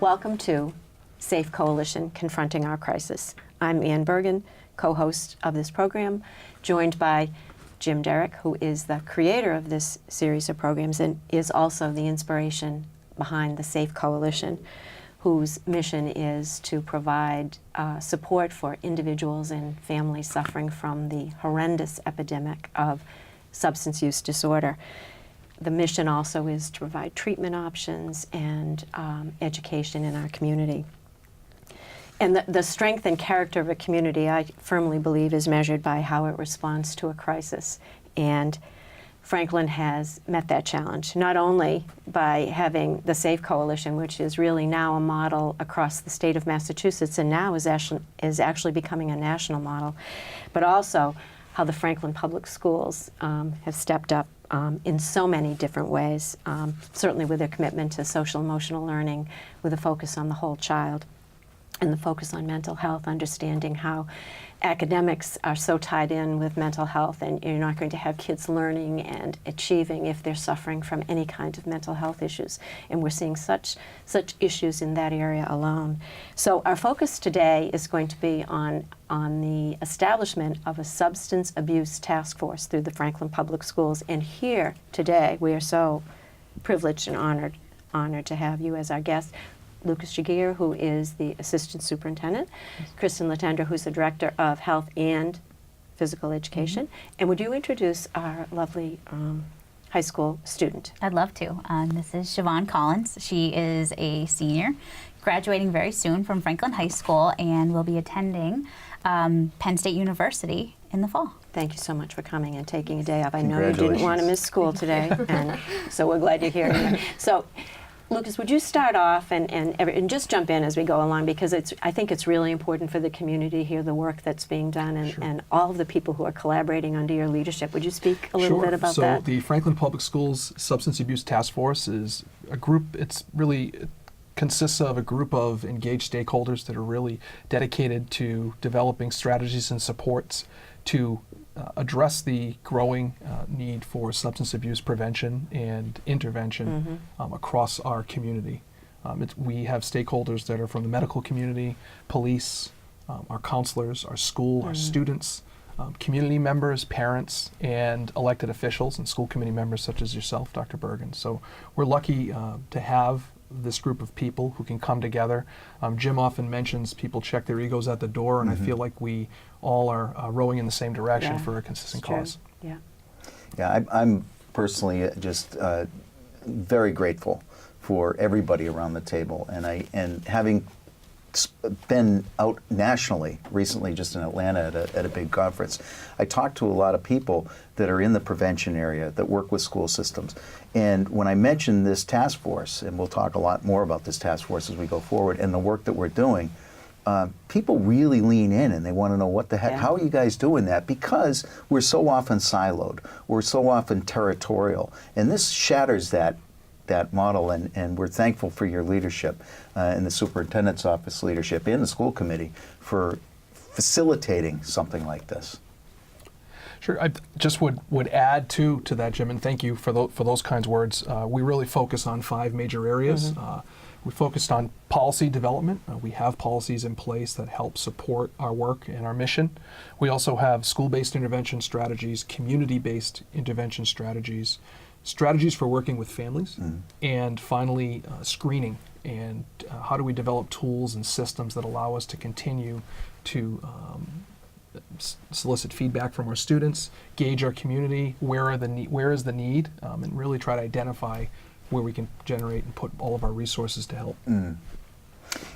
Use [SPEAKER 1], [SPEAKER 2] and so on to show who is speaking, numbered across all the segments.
[SPEAKER 1] Welcome to Safe Coalition Confronting Our Crisis. I'm Ann Bergen, co-host of this program, joined by Jim Derrick, who is the creator of this series of programs and is also the inspiration behind the Safe Coalition, whose mission is to provide support for individuals and families suffering from the horrendous epidemic of substance use disorder. The mission also is to provide treatment options and education in our community. And the strength and character of a community, I firmly believe, is measured by how it responds to a crisis. And Franklin has met that challenge, not only by having the Safe Coalition, which is really now a model across the state of Massachusetts and now is actually becoming a national model, but also how the Franklin Public Schools have stepped up in so many different ways, certainly with their commitment to social emotional learning with a focus on the whole child and the focus on mental health, understanding how academics are so tied in with mental health, and you're not going to have kids learning and achieving if they're suffering from any kind of mental health issues. And we're seeing such issues in that area alone. So our focus today is going to be on the establishment of a substance abuse task force through the Franklin Public Schools. And here today, we are so privileged and honored to have you as our guest. Lucas Jagir, who is the Assistant Superintendent, Kristen Latendra, who's the Director of Health and Physical Education. And would you introduce our lovely high school student?
[SPEAKER 2] I'd love to. This is Siobhan Collins. She is a senior, graduating very soon from Franklin High School, and will be attending Penn State University in the fall.
[SPEAKER 1] Thank you so much for coming and taking a day off. I know you didn't want to miss school today, and so we're glad you're here. So, Lucas, would you start off and just jump in as we go along, because I think it's really important for the community to hear the work that's being done and all of the people who are collaborating under your leadership. Would you speak a little bit about that?
[SPEAKER 3] So the Franklin Public Schools Substance Abuse Task Force is a group, it consists of a group of engaged stakeholders that are really dedicated to developing strategies and supports to address the growing need for substance abuse prevention and intervention across our community. We have stakeholders that are from the medical community, police, our counselors, our school, our students, community members, parents, and elected officials and school committee members such as yourself, Dr. Bergen. So we're lucky to have this group of people who can come together. Jim often mentions people check their egos at the door, and I feel like we all are rowing in the same direction for a consistent cause.
[SPEAKER 4] Yeah, I'm personally just very grateful for everybody around the table, and having been out nationally recently, just in Atlanta at a big conference, I talked to a lot of people that are in the prevention area that work with school systems. And when I mentioned this task force, and we'll talk a lot more about this task force as we go forward, and the work that we're doing, people really lean in and they want to know what the heck, how are you guys doing that? Because we're so often siloed, we're so often territorial, and this shatters that model, and we're thankful for your leadership and the superintendent's office leadership and the school committee for facilitating something like this.
[SPEAKER 3] Sure, I just would add to that, Jim, and thank you for those kinds words. We really focus on 5 major areas. We focused on policy development. We have policies in place that help support our work and our mission. We also have school-based intervention strategies, community-based intervention strategies, strategies for working with families, and finally screening, and how do we develop tools and systems that allow us to continue to solicit feedback from our students, gauge our community, where is the need, and really try to identify where we can generate and put all of our resources to help.
[SPEAKER 4] You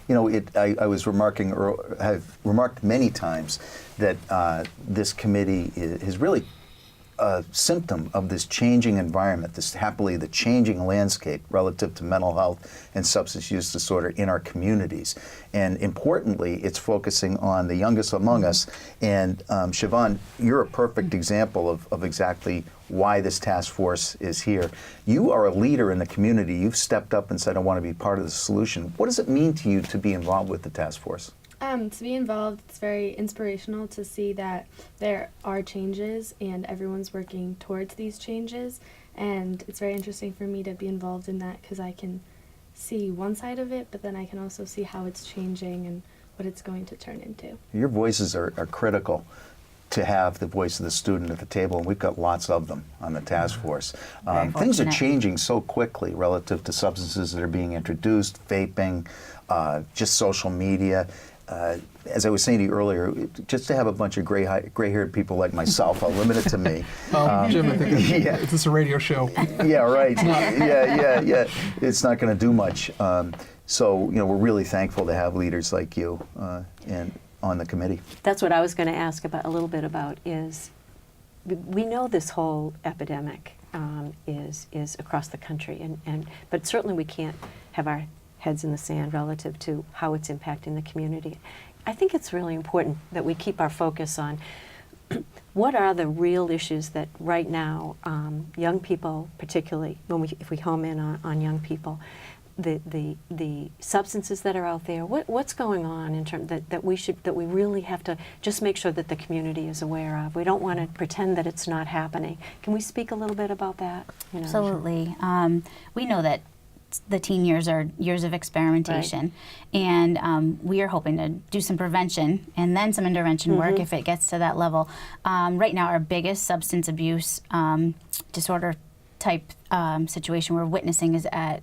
[SPEAKER 4] know, I was remarking, or have remarked many times, that this committee is really a symptom of this changing environment, the changing landscape relative to mental health and substance use disorder in our communities. And importantly, it's focusing on the youngest among us. And Siobhan, you're a perfect example of exactly why this task force is here. You are a leader in the community. You've stepped up and said, I want to be part of the solution. What does it mean to you to be involved with the task force?
[SPEAKER 5] To be involved, it's very inspirational to see that there are changes and everyone's working towards these changes, and it's very interesting for me to be involved in that because I can see one side of it, but then I can also see how it's changing and what it's going to turn into.
[SPEAKER 4] Your voices are critical to have the voice of the student at the table, and we've got lots of them on the task force. Things are
[SPEAKER 2] fortunate.
[SPEAKER 4] changing so quickly relative to substances that are being introduced, vaping, just social media. As I was saying to you earlier, just to have a bunch of gray-haired people like myself, I'll limit it to me.
[SPEAKER 3] Jim, I think
[SPEAKER 4] Yeah.
[SPEAKER 3] it's just a radio show.
[SPEAKER 4] Yeah, right. Yeah. It's not going to do much. So, we're really thankful to have leaders like you on the committee.
[SPEAKER 1] That's what I was going to ask about a little bit about is we know this whole epidemic is across the country, but certainly we can't have our heads in the sand relative to how it's impacting the community. I think it's really important that we keep our focus on what are the real issues that right now young people, particularly if we home in on young people, the substances that are out there, what's going on in terms that we really have to just make sure that the community is aware of. We don't want to pretend that it's not happening. Can we speak a little bit about that?
[SPEAKER 2] Absolutely. We know that the teen years are years of experimentation, and we are hoping to do some prevention and then some intervention work if it gets to that level. Right now, our biggest substance abuse disorder type situation we're witnessing is the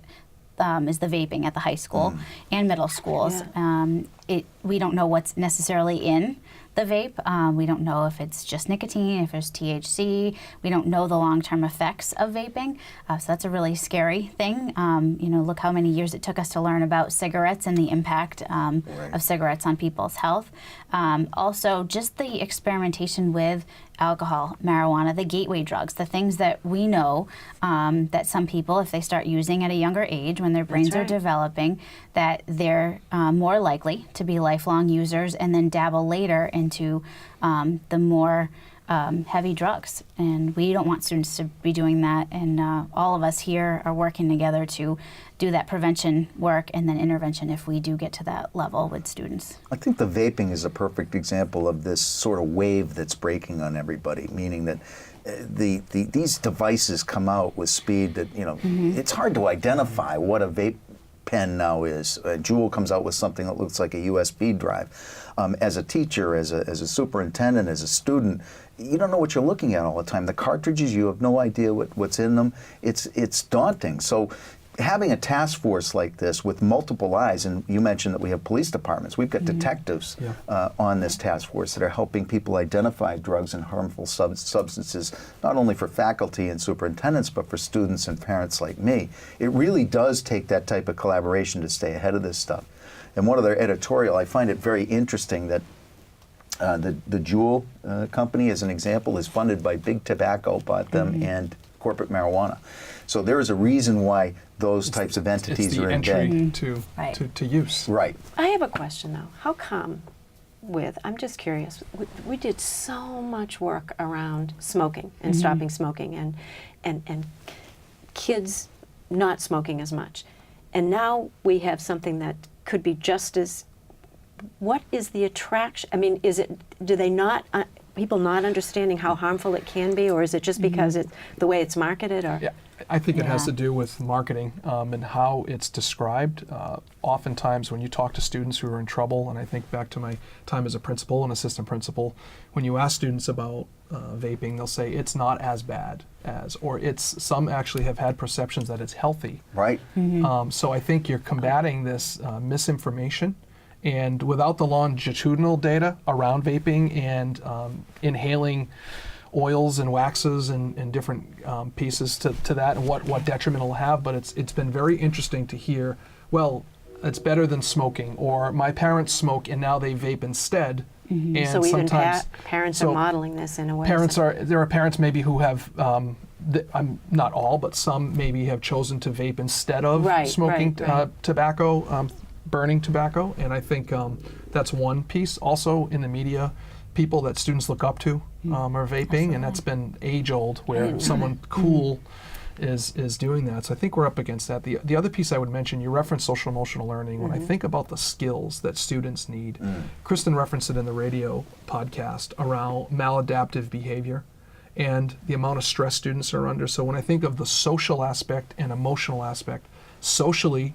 [SPEAKER 2] vaping at the high school and middle schools.
[SPEAKER 1] Yeah.
[SPEAKER 2] We don't know what's necessarily in the vape. We don't know if it's just nicotine, if there's THC. We don't know the long-term effects of vaping. So that's a really scary thing. Look how many years it took us to learn about cigarettes and the impact of cigarettes on people's health. Also, just the experimentation with alcohol, marijuana, the gateway drugs, the things that we know that some people, if they start using at a younger age, when their brains are developing, that they're more likely to be lifelong users and then dabble later into the more heavy drugs. And we don't want students to be doing that. And all of us here are working together to do that prevention work and then intervention if we do get to that level with students.
[SPEAKER 4] I think the vaping is a perfect example of this sort of wave that's breaking on everybody, meaning that these devices come out with speed that, it's hard to identify what a vape pen now is. Juul comes out with something that looks like a USB drive. As a teacher, as a superintendent, as a student, you don't know what you're looking at all the time. The cartridges, you have no idea what's in them. It's daunting. So having a task force like this with multiple eyes, and you mentioned that we have police departments, we've got detectives on this task force that are helping people identify drugs and harmful substances, not only for faculty and superintendents, but for students and parents like me. It really does take that type of collaboration to stay ahead of this stuff. And one of their editorial, I find it very interesting that the Juul company, as an example, is funded by Big Tobacco, bought them, and corporate marijuana. So there is a reason why those types of entities are in bed.
[SPEAKER 3] to use.
[SPEAKER 4] Right.
[SPEAKER 1] I have a question though. How come I'm just curious, we did so much work around smoking and stopping smoking and kids not smoking as much. And now we have something that could be just as, what is the attraction? I mean, do they not, people not understanding how harmful it can be, or is it just because it's the way it's marketed? Or?
[SPEAKER 3] Yeah, I think it has to do with marketing and how it's described. Oftentimes when you talk to students who are in trouble, and I think back to my time as a principal and assistant principal, when you ask students about vaping, they'll say it's not as bad as, or some actually have had perceptions that it's healthy.
[SPEAKER 4] Right.
[SPEAKER 3] So I think you're combating this misinformation. And without the longitudinal data around vaping and inhaling oils and waxes and different pieces to that and what detriment it'll have, but it's been very interesting to hear, well, it's better than smoking, or my parents smoke and now they vape instead. And
[SPEAKER 1] so even
[SPEAKER 3] sometimes
[SPEAKER 1] parents are modeling this in a way.
[SPEAKER 3] There are parents maybe who have, not all, but some maybe have chosen to vape instead of smoking tobacco, burning tobacco, and I think that's one piece. Also in the media, people that students look up to are vaping, and that's been age-old, where someone cool is doing that. So I think we're up against that. The other piece I would mention, you referenced social emotional learning. When I think about the skills that students need, Kristen referenced it in the radio podcast around maladaptive behavior and the amount of stress students are under. So when I think of the social aspect and emotional aspect, socially,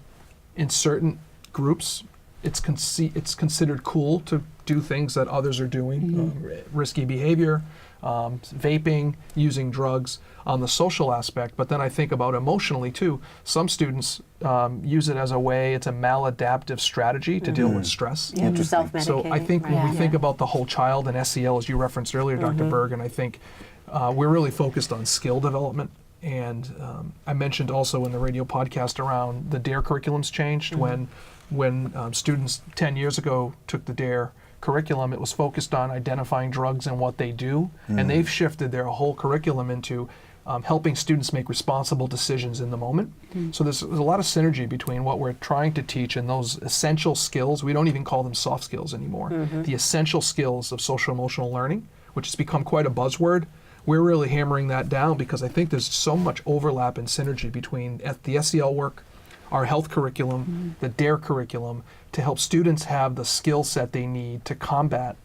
[SPEAKER 3] in certain groups, it's considered cool to do things that others are doing, risky behavior, vaping, using drugs on the social aspect. But then I think about emotionally too. Some students use it as a way, it's a maladaptive strategy to deal with stress.
[SPEAKER 1] Yeah, self-medicating.
[SPEAKER 3] So I think when
[SPEAKER 2] Right.
[SPEAKER 3] we think about the whole child and SEL, as you referenced earlier, Dr. Bergen, I think we're really focused on skill development. And I mentioned also in the radio podcast around the DARE curriculums changed when students 10 years ago took the DARE curriculum. It was focused on identifying drugs and what they do, and they've shifted their whole curriculum into helping students make responsible decisions in the moment. So there's a lot of synergy between what we're trying to teach and those essential skills. We don't even call them soft skills anymore. The essential skills of social emotional learning, which has become quite a buzzword. We're really hammering that down because I think there's so much overlap and synergy between the SEL work, our health curriculum, the DARE curriculum, to help students have the skill set they need to combat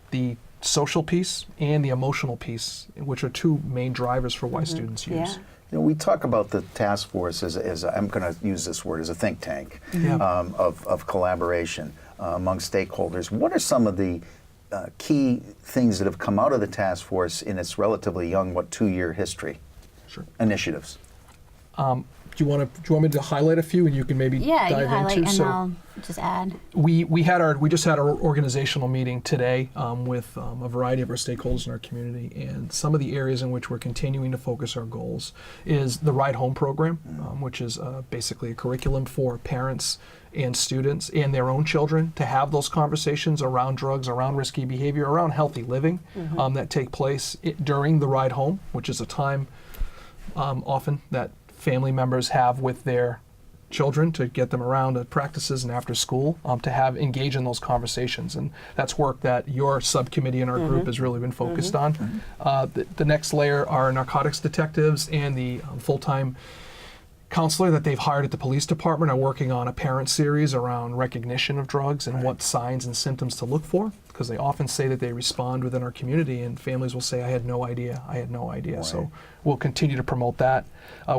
[SPEAKER 3] the social piece and the emotional piece, which are two main drivers for why students use.
[SPEAKER 1] Yeah.
[SPEAKER 4] You know, we talk about the task force as I'm going to use this word, as a think tank of collaboration among stakeholders. What are some of the key things that have come out of the task force in its relatively young, 2-year history?
[SPEAKER 3] Sure.
[SPEAKER 4] Initiatives.
[SPEAKER 3] Do you want me to highlight a few and you can maybe
[SPEAKER 2] Yeah,
[SPEAKER 3] dive
[SPEAKER 2] you highlight
[SPEAKER 3] into?
[SPEAKER 2] and I'll just add.
[SPEAKER 3] We just had our organizational meeting today with a variety of our stakeholders in our community, and some of the areas in which we're continuing to focus our goals is the Ride Home program, which is basically a curriculum for parents and students and their own children to have those conversations around drugs, around risky behavior, around healthy living that take place during the ride home, which is a time often that family members have with their children to get them around at practices and after school to engage in those conversations. And that's work that your subcommittee in our group has really been focused on. The next layer are narcotics detectives and the full-time counselor that they've hired at the police department are working on a parent series around recognition of drugs and what signs and symptoms to look for, because they often say that they respond within our community and families will say, I had no idea.
[SPEAKER 4] Right.
[SPEAKER 3] So we'll continue to promote that.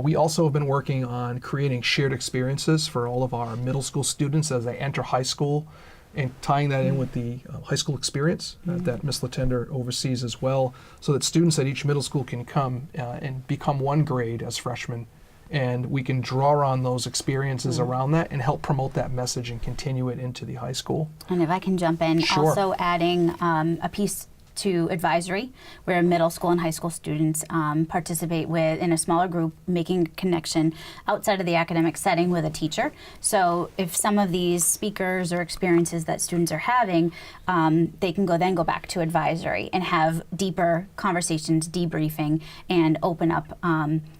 [SPEAKER 3] We also have been working on creating shared experiences for all of our middle school students as they enter high school, and tying that in with the high school experience that Ms. Latender oversees as well, so that students at each middle school can come and become one grade as freshmen, and we can draw on those experiences around that and help promote that message and continue it into the high school.
[SPEAKER 2] And if I can jump in,
[SPEAKER 3] Sure.
[SPEAKER 2] also adding a piece to advisory, where middle school and high school students participate in a smaller group, making a connection outside of the academic setting with a teacher. So if some of these speakers or experiences that students are having, they can then go back to advisory and have deeper conversations, debriefing, and open up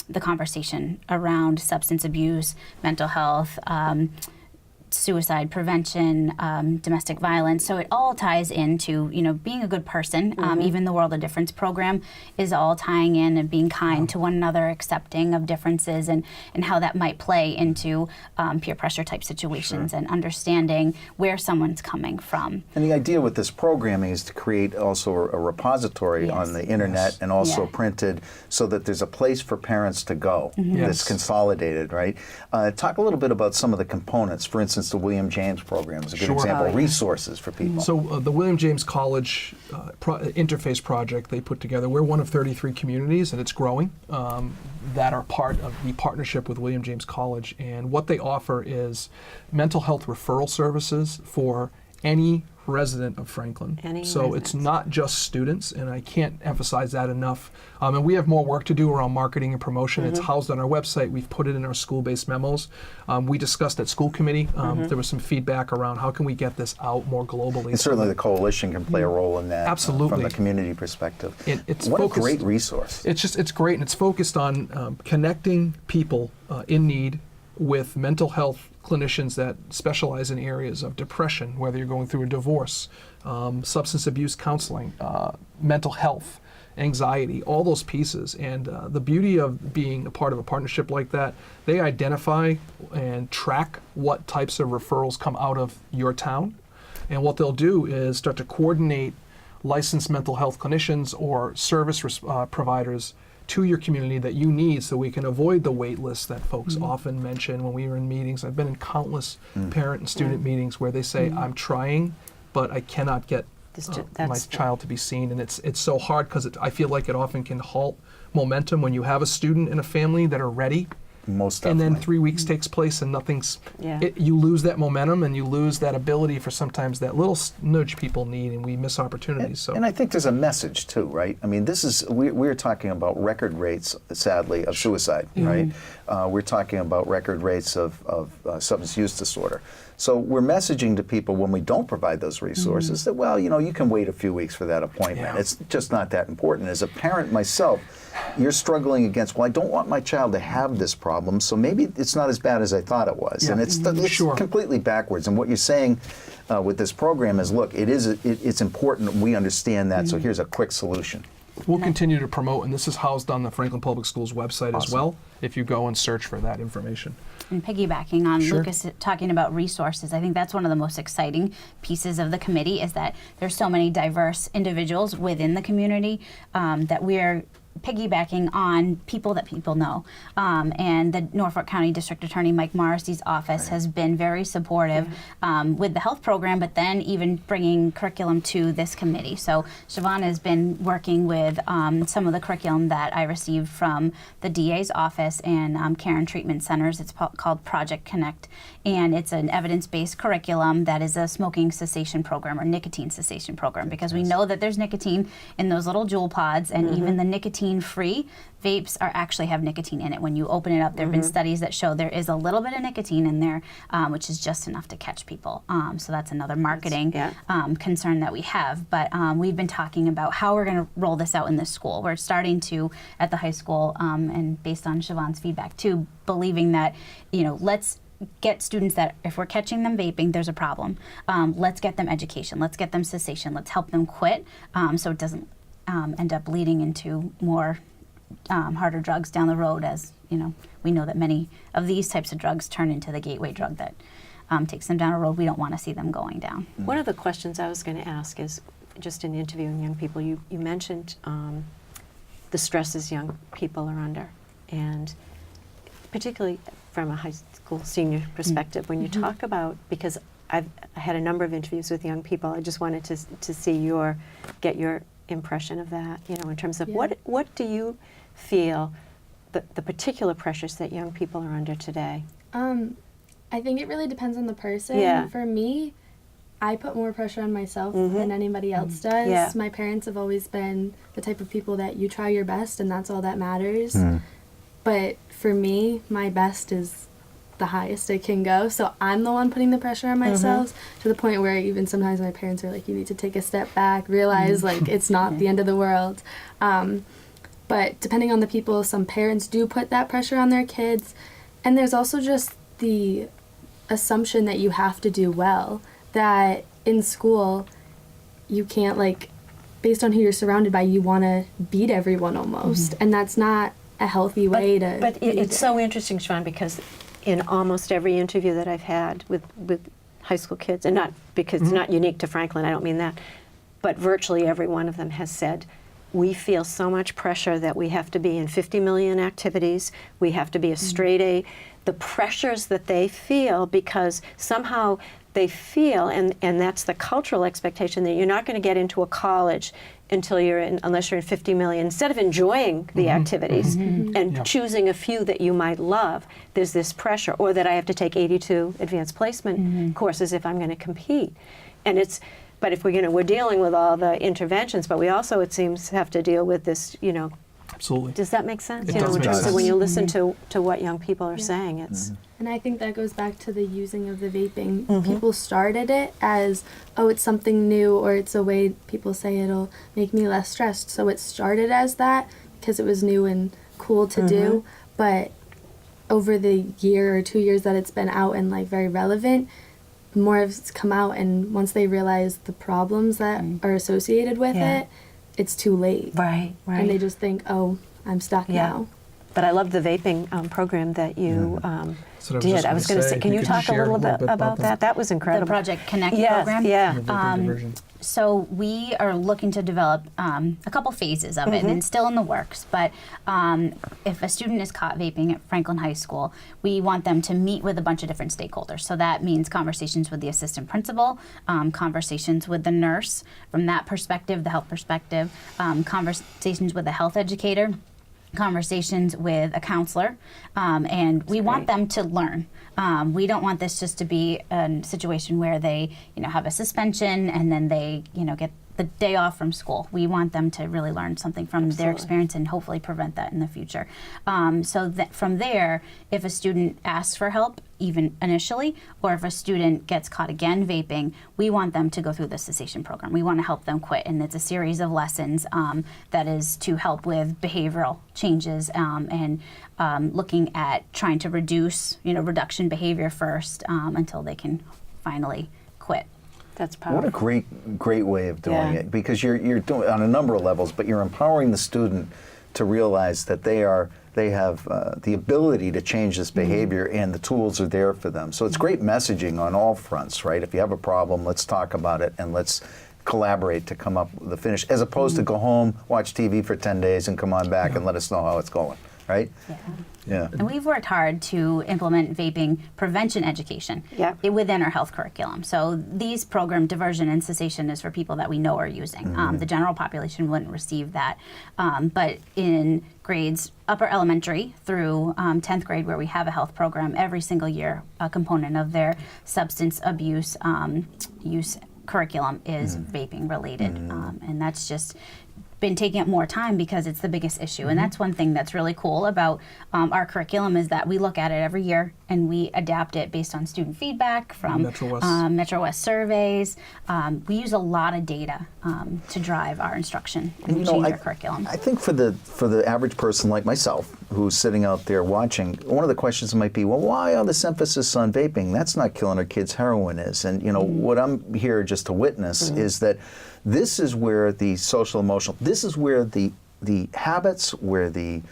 [SPEAKER 2] the conversation around substance abuse, mental health, suicide prevention, domestic violence. So it all ties into, being a good person. Even the World of Difference program is all tying in and being kind to one another, accepting of differences, and how that might play into peer pressure type situations and understanding where someone's coming from.
[SPEAKER 4] And the idea with this programming is to create also a repository on the internet and also printed, so that there's a place for parents to go that's consolidated, right? Talk a little bit about some of the components. For instance, the William James program is a good
[SPEAKER 3] Sure.
[SPEAKER 4] example. Resources for people.
[SPEAKER 3] So the William James College interface project they put together, we're one of 33 communities, and it's growing, that are part of the partnership with William James College. And what they offer is mental health referral services for any resident of Franklin. So it's not just students, and I can't emphasize that enough. And we have more work to do around marketing and promotion. It's housed on our website. We've put it in our school-based memos. We discussed at school committee. There was some feedback around how can we get this out more globally.
[SPEAKER 4] And certainly the coalition can play a role in that.
[SPEAKER 3] Absolutely.
[SPEAKER 4] From the community perspective.
[SPEAKER 3] It's
[SPEAKER 4] what
[SPEAKER 3] focused,
[SPEAKER 4] a great resource.
[SPEAKER 3] It's great, and it's focused on connecting people in need with mental health clinicians that specialize in areas of depression, whether you're going through a divorce, substance abuse counseling, mental health, anxiety, all those pieces. And the beauty of being a part of a partnership like that, they identify and track what types of referrals come out of your town. And what they'll do is start to coordinate licensed mental health clinicians or service providers to your community that you need so we can avoid the wait lists that folks often mention when we are in meetings. I've been in countless parent and student meetings where they say, I'm trying, but I cannot get my child to be seen. And it's so hard because I feel like it often can halt momentum when you have a student and a family that are ready.
[SPEAKER 4] Most
[SPEAKER 3] And
[SPEAKER 4] definitely.
[SPEAKER 3] then 3 weeks takes place and nothing's,
[SPEAKER 1] Yeah.
[SPEAKER 3] you lose that momentum and you lose that ability for sometimes that little nudge people need, and we miss opportunities. So.
[SPEAKER 4] And I think there's a message too, right? I mean, we're talking about record rates, sadly, of suicide, right? We're talking about record rates of substance use disorder. So we're messaging to people when we don't provide those resources that, well, you can wait a few weeks for that appointment.
[SPEAKER 3] Yeah.
[SPEAKER 4] It's just not that important. As a parent myself, you're struggling against, well, I don't want my child to have this problem, so maybe it's not as bad as I thought it was.
[SPEAKER 3] Yeah.
[SPEAKER 4] And it's
[SPEAKER 3] Sure.
[SPEAKER 4] completely backwards. And what you're saying with this program is, look, it's important, we understand that, so here's a quick solution.
[SPEAKER 3] We'll continue to promote, and this is housed on the Franklin Public Schools website as
[SPEAKER 4] Awesome.
[SPEAKER 3] well, if you go and search for that information.
[SPEAKER 2] And piggybacking on
[SPEAKER 3] Sure.
[SPEAKER 2] Lucas talking about resources, I think that's one of the most exciting pieces of the committee is that there's so many diverse individuals within the community that we are piggybacking on people that people know. And the Norfolk County District Attorney Mike Morrissey's office has been very supportive with the health program, but then even bringing curriculum to this committee. So Siobhan has been working with some of the curriculum that I received from the DA's office and Care and Treatment Centers. It's called Project Connect, and it's an evidence-based curriculum that is a smoking cessation program or nicotine cessation program, because we know that there's nicotine in those little jewel pods, and even the nicotine-free vapes actually have nicotine in it. When you open it up, there have been studies that show there is a little bit of nicotine in there, which is just enough to catch people. So that's another marketing concern that we have. But we've been talking about how we're going to roll this out in this school. We're starting to, at the high school, and based on Siobhan's feedback too, believing that, let's get students that if we're catching them vaping, there's a problem. Let's get them education. Let's get them cessation. Let's help them quit so it doesn't end up leading into more harder drugs down the road, as we know that many of these types of drugs turn into the gateway drug that takes them down a road we don't want to see them going down.
[SPEAKER 1] One of the questions I was going to ask is, just in interviewing young people, you mentioned the stresses young people are under, and particularly from a high school senior perspective, when you talk about, because I had a number of interviews with young people, I just wanted to see get your impression of that, in terms of what do you feel the particular pressures that young people are under today?
[SPEAKER 5] I think it really depends on the person.
[SPEAKER 1] Yeah.
[SPEAKER 5] For me, I put more pressure on myself than anybody else does.
[SPEAKER 1] Yeah.
[SPEAKER 5] My parents have always been the type of people that you try your best and that's all that matters. But for me, my best is the highest it can go. So I'm the one putting the pressure on myself to the point where even sometimes my parents are like, you need to take a step back, realize like it's not the end of the world. But depending on the people, some parents do put that pressure on their kids. And there's also just the assumption that you have to do well, that in school you can't, like, based on who you're surrounded by, you want to beat everyone almost. And that's not a healthy way to
[SPEAKER 1] But
[SPEAKER 5] be
[SPEAKER 1] it's
[SPEAKER 5] there.
[SPEAKER 1] so interesting, Siobhan, because in almost every interview that I've had with high school kids, and not because it's not unique to Franklin, I don't mean that, but virtually every one of them has said, we feel so much pressure that we have to be in 50 million activities, we have to be a straight A. The pressures that they feel, because somehow they feel, and that's the cultural expectation, that you're not going to get into a college until unless you're in 50 million. Instead of enjoying the activities and choosing a few that you might love, there's this pressure, or that I have to take 82 advanced placement courses if I'm going to compete. And but if we're dealing with all the interventions, but we also, it seems, have to deal with this,
[SPEAKER 3] Absolutely.
[SPEAKER 1] Does that make sense?
[SPEAKER 3] It does
[SPEAKER 1] in
[SPEAKER 3] make
[SPEAKER 1] terms of
[SPEAKER 3] sense.
[SPEAKER 1] when you listen to what young people are saying, it's
[SPEAKER 5] And I think that goes back to the using of the vaping. People started it as, oh, it's something new, or it's a way people say it'll make me less stressed. So it started as that because it was new and cool to do. But over the year or 2 years that it's been out and like very relevant, more of it's come out, and once they realize the problems that are associated with it, it's too late.
[SPEAKER 1] right.
[SPEAKER 5] And they just think, oh, I'm stuck now.
[SPEAKER 1] But I love the vaping program that you
[SPEAKER 3] That's what
[SPEAKER 1] did.
[SPEAKER 3] just
[SPEAKER 1] I was going to say,
[SPEAKER 3] if
[SPEAKER 1] can you
[SPEAKER 3] could
[SPEAKER 1] talk a
[SPEAKER 3] share
[SPEAKER 1] little bit about
[SPEAKER 3] the
[SPEAKER 1] that? That was incredible.
[SPEAKER 2] The Project Connect
[SPEAKER 1] Yeah,
[SPEAKER 2] program.
[SPEAKER 1] yeah.
[SPEAKER 3] vaping diversion.
[SPEAKER 2] So we are looking to develop a couple phases of it, and it's still in the works. But if a student is caught vaping at Franklin High School, we want them to meet with a bunch of different stakeholders. So that means conversations with the assistant principal, conversations with the nurse from that perspective, the health perspective, conversations with the health educator, conversations with a counselor, and we want them to learn. We don't want this just to be a situation where they, have a suspension and then they, get the day off from school. We want them to really learn something from their experience and hopefully prevent that in the future. So that from there, if a student asks for help, even initially, or if a student gets caught again vaping, we want them to go through the cessation program. We want to help them quit, and it's a series of lessons that is to help with behavioral changes and looking at trying to reduce, reduction behavior first until they can finally quit.
[SPEAKER 1] That's powerful.
[SPEAKER 4] What a great way of doing
[SPEAKER 1] Yeah.
[SPEAKER 4] it, because you're doing on a number of levels, but you're empowering the student to realize that they have the ability to change this behavior, and the tools are there for them. So it's great messaging on all fronts, right? If you have a problem, let's talk about it and let's collaborate to come up with the finish, as opposed to go home, watch TV for 10 days, and come on back and let us know how it's going, right? Yeah.
[SPEAKER 2] And we've worked hard to implement vaping prevention education within our health curriculum. So these program diversion and cessation is for people that we know are using. The general population wouldn't receive that. But in grades upper elementary through 10th grade, where we have a health program every single year, a component of their substance abuse use curriculum is vaping related. And that's just been taking up more time because it's the biggest issue. And that's one thing that's really cool about our curriculum, is that we look at it every year and we adapt it based on student feedback from Metro West surveys. We use a lot of data to drive our instruction and change our curriculum.
[SPEAKER 4] I think for the average person like myself who's sitting out there watching, one of the questions might be, well, why all this emphasis on vaping? That's not killing our kids, heroin is. And what I'm here just to witness is that this is where the social emotional, this is where the habits, where the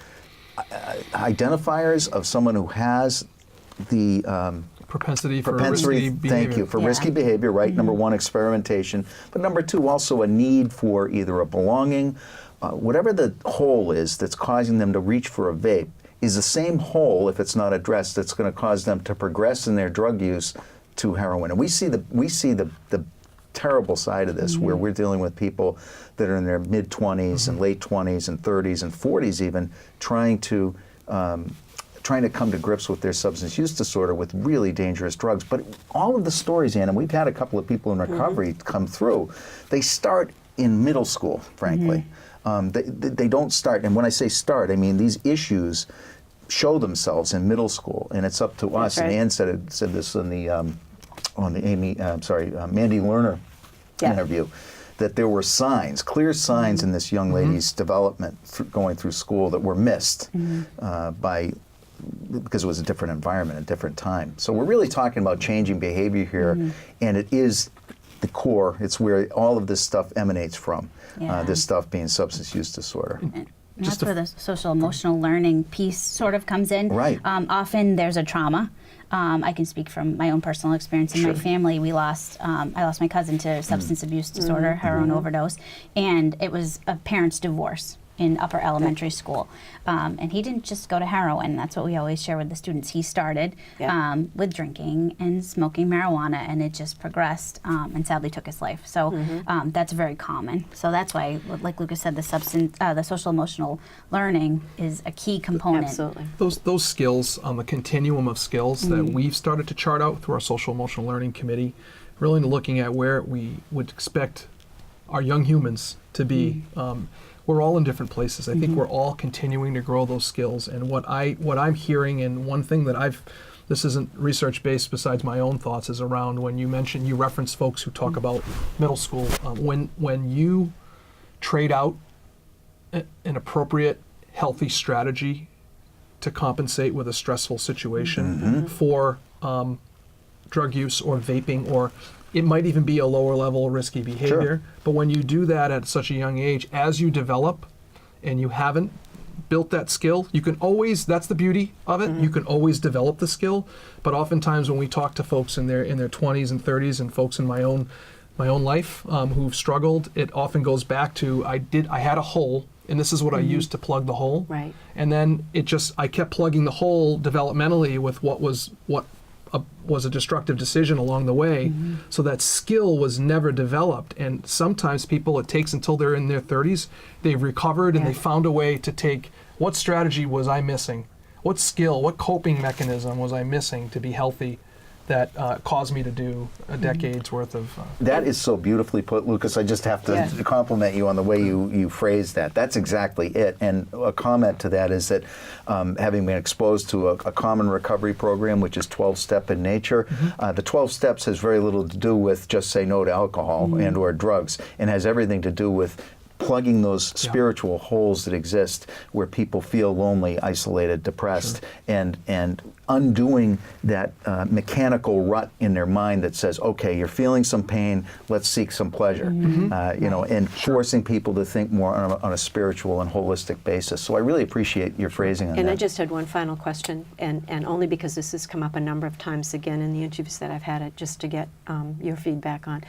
[SPEAKER 4] identifiers of someone who has the
[SPEAKER 3] propensity for risky behavior.
[SPEAKER 4] Thank you, for risky behavior, right? Number one, experimentation. But number two, also a need for either a belonging, whatever the hole is that's causing them to reach for a vape is the same hole, if it's not addressed, that's going to cause them to progress in their drug use to heroin. And we see the terrible side of this, where we're dealing with people that are in their mid-20s and late 20s and 30s and 40s even, trying to come to grips with their substance use disorder with really dangerous drugs. But all of the stories, Anna, we've had a couple of people in recovery come through, they start in middle school, frankly. They don't start, and when I say start, I mean these issues show themselves in middle school, and it's up to us. And Ann said this on the Mandy Lerner interview, that there were signs, clear signs in this young lady's development going through school that were missed because it was a different environment, a different time. So we're really talking about changing behavior here, and it is the core. It's where all of this stuff emanates from, this stuff being substance use disorder.
[SPEAKER 2] And that's where the social emotional learning piece sort of comes in.
[SPEAKER 4] Right.
[SPEAKER 2] Often there's a trauma. I can speak from my own personal experience in my family. I lost my cousin to substance abuse disorder, heroin overdose, and it was a parent's divorce in upper elementary school. And he didn't just go to heroin. That's what we always share with the students. He started with drinking and smoking marijuana, and it just progressed and sadly took his life. So that's very common. So that's why, like Lucas said, the social emotional learning is a key component.
[SPEAKER 1] Absolutely.
[SPEAKER 3] Those skills on the continuum of skills that we've started to chart out through our social emotional learning committee, really looking at where we would expect our young humans to be. We're all in different places. I think we're all continuing to grow those skills. And what I'm hearing, and one thing that this isn't research based besides my own thoughts, is around when you reference folks who talk about middle school. When you trade out an appropriate, healthy strategy to compensate with a stressful situation for drug use or vaping, or it might even be a lower level risky behavior. But when you do that at such a young age, as you develop and you haven't built that skill. You can always, that's the beauty of it, you can always develop the skill, but oftentimes when we talk to folks in their 20s and 30s and folks in my own life who've struggled, it often goes back to I had a hole, and this is what I used to plug the hole.
[SPEAKER 1] Right.
[SPEAKER 3] And then I kept plugging the hole developmentally with what was a destructive decision along the way. So that skill was never developed. And sometimes people, it takes until they're in their 30s, they've recovered and they found a way to take, what strategy was I missing? What skill, what coping mechanism was I missing to be healthy that caused me to do a decade's worth of...
[SPEAKER 4] That is so beautifully put, Lucas. I just have to compliment you on the way you phrased that. That's exactly it. And a comment to that is that having been exposed to a common recovery program, which is 12-step in nature, the 12 steps has very little to do with just say no to alcohol and or drugs, and has everything to do with plugging those spiritual holes that exist where people feel lonely, isolated, depressed, and undoing that mechanical rut in their mind that says, okay, you're feeling some pain, let's seek some pleasure, and forcing people to think more on a spiritual and holistic basis. So I really appreciate your phrasing on that.
[SPEAKER 1] And I just had one final question, and only because this has come up a number of times again in the interviews that I've had, just to get your feedback on.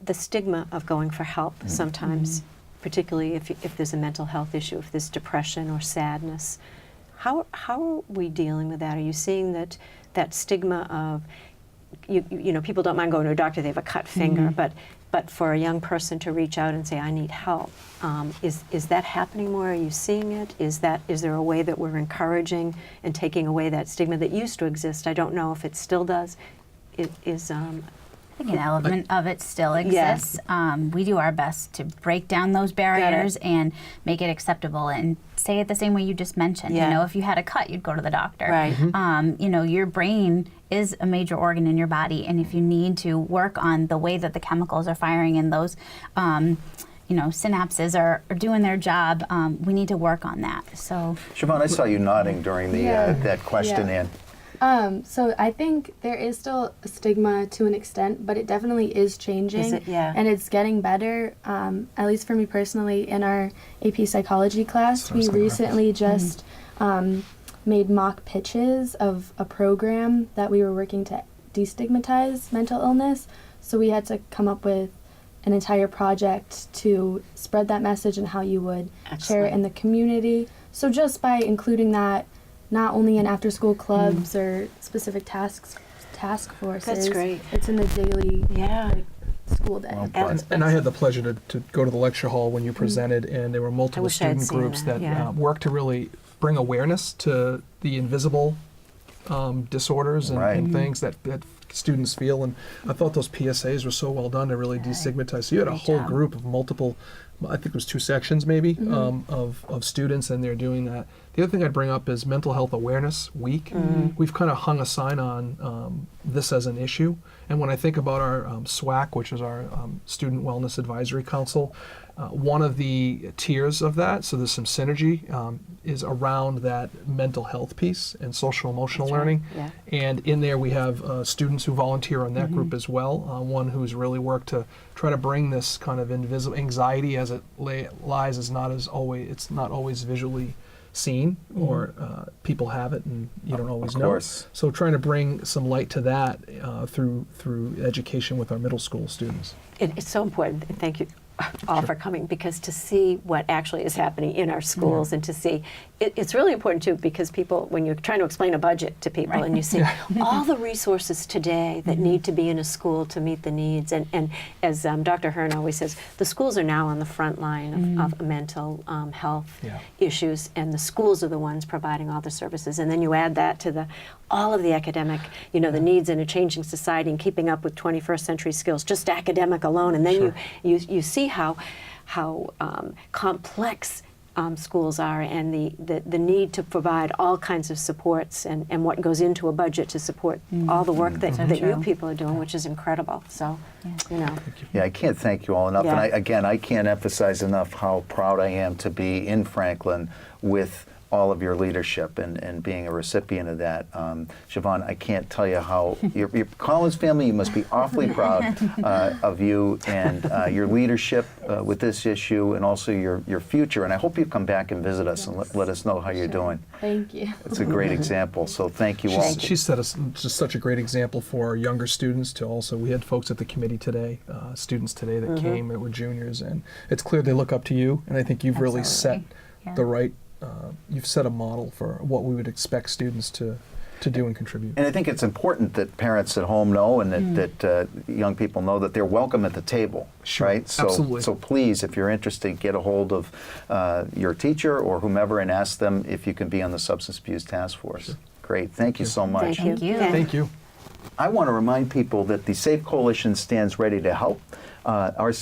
[SPEAKER 1] The stigma of going for help sometimes, particularly if there's a mental health issue, if there's depression or sadness. How are we dealing with that? Are you seeing that stigma of, you know, people don't mind going to a doctor, they have a cut finger, but for a young person to reach out and say, I need help, is that happening more? Are you seeing it? Is there a way that we're encouraging and taking away that stigma that used to exist? I don't know if it still does.
[SPEAKER 2] I think an element of it still exists. We do our best to break down those barriers and make it acceptable and say it the same way you just mentioned. You know, if you had a cut, you'd go to the doctor.
[SPEAKER 1] Right.
[SPEAKER 2] You know, your brain is a major organ in your body, and if you need to work on the way that the chemicals are firing in those, you know, synapses are doing their job, we need to work on that. So,
[SPEAKER 4] Siobhan, I saw you nodding during the that question, Ann.
[SPEAKER 5] So I think there is still a stigma to an extent, but it definitely is changing.
[SPEAKER 1] Is it? Yeah.
[SPEAKER 5] And it's getting better. At least for me personally, in our AP psychology class, we recently just made mock pitches of a program that we were working to destigmatize mental illness. So we had to come up with an entire project to spread that message and how you would share it in the community. So just by including that, not only in after-school clubs or specific task forces.
[SPEAKER 1] That's great.
[SPEAKER 5] It's in the daily school day.
[SPEAKER 4] Well,
[SPEAKER 3] And I had the pleasure to go to the lecture hall when you presented, and there were multiple
[SPEAKER 1] wish I had
[SPEAKER 3] student
[SPEAKER 1] seen
[SPEAKER 3] groups
[SPEAKER 1] that,
[SPEAKER 3] that worked to really bring awareness to the invisible disorders and things that students feel. And I thought those PSAs were so well done to really destigmatize. So you had a whole group of multiple, I think it was 2 sections maybe, of students, and they're doing that. The other thing I'd bring up is Mental Health Awareness Week. We've kind of hung a sign on this as an issue. And when I think about our SWAC, which is our Student Wellness Advisory Council, one of the tiers of that, so there's some synergy, is around that mental health piece and social emotional learning.
[SPEAKER 1] Yeah.
[SPEAKER 3] And in there we have students who volunteer on that group as well. One who's really worked to try to bring this kind of invisible anxiety as it lies is not always visually seen, or people have it and you don't always know. So trying to bring some light to that through education with our middle school students.
[SPEAKER 1] It's so important. Thank you all for coming, because to see what actually is happening in our schools and to see, it's really important too, because people, when you're trying to explain a budget to people and you see all the resources today that need to be in a school to meet the needs, and as Dr. Hearn always says, the schools are now on the front line of mental health issues, and the schools are the ones providing all the services. And then you add that to all of the academic, you know, the needs in a changing society and keeping up with 21st century skills, just academic alone, and then you see how complex schools are, and the need to provide all kinds of supports, and what goes into a budget to support all the work that you people are doing, which is incredible. So, you know.
[SPEAKER 4] Yeah, I can't thank you all enough. And I can't emphasize enough how proud I am to be in Franklin with all of your leadership and being a recipient of that. Siobhan, I can't tell you how, your Collins family, you must be awfully proud of you and your leadership with this issue and also your future. And I hope you come back and visit us and let us know how you're doing.
[SPEAKER 5] Thank you.
[SPEAKER 4] It's a great example, so thank you all.
[SPEAKER 3] She set us just such a great example for our younger students to also, we had folks at the committee today, students today that came that were juniors, and it's clear they look up to you, and I think you've really set the right, you've set a model for what we would expect students to do and contribute.
[SPEAKER 4] And I think it's important that parents at home know and that young people know that they're welcome at the table,
[SPEAKER 3] Sure,
[SPEAKER 4] right? So,
[SPEAKER 3] absolutely.
[SPEAKER 4] So please, if you're interested, get a hold of your teacher or whomever and ask them if you can be on the Substance Abuse Task Force.
[SPEAKER 3] Sure.
[SPEAKER 4] Great, thank you so much.
[SPEAKER 1] Thank you.
[SPEAKER 3] Thank you.
[SPEAKER 4] I want to remind people that the SAFE Coalition stands ready to help. Our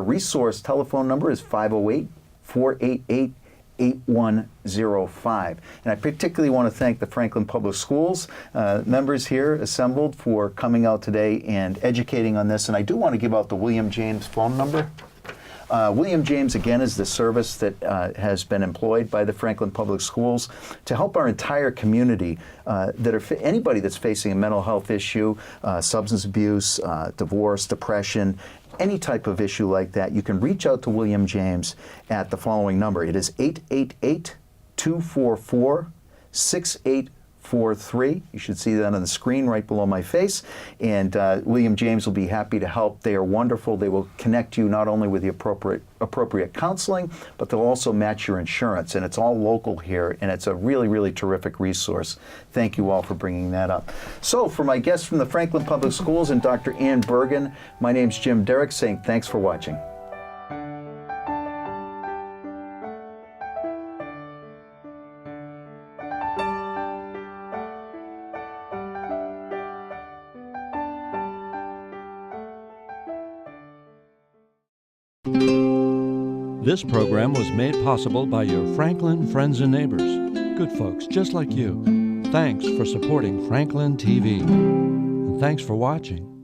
[SPEAKER 4] resource telephone number is 508-488-8105. And I particularly want to thank the Franklin Public Schools members here assembled for coming out today and educating on this. And I do want to give out the William James phone number. William James, again, is the service that has been employed by the Franklin Public Schools to help our entire community, anybody that's facing a mental health issue, substance abuse, divorce, depression, any type of issue like that. You can reach out to William James at the following number. It is 888-244-6843. You should see that on the screen right below my face. And William James will be happy to help. They are wonderful. They will connect you not only with the appropriate counseling, but they'll also match your insurance. And it's all local here, and it's a really, really terrific resource. Thank you all for bringing that up. So for my guests from the Franklin Public Schools and Dr. Ann Bergen, my name's Jim Derrick saying thanks for watching.
[SPEAKER 6] This program was made possible by your Franklin friends and neighbors, good folks just like you. Thanks for supporting Franklin TV. And thanks for watching.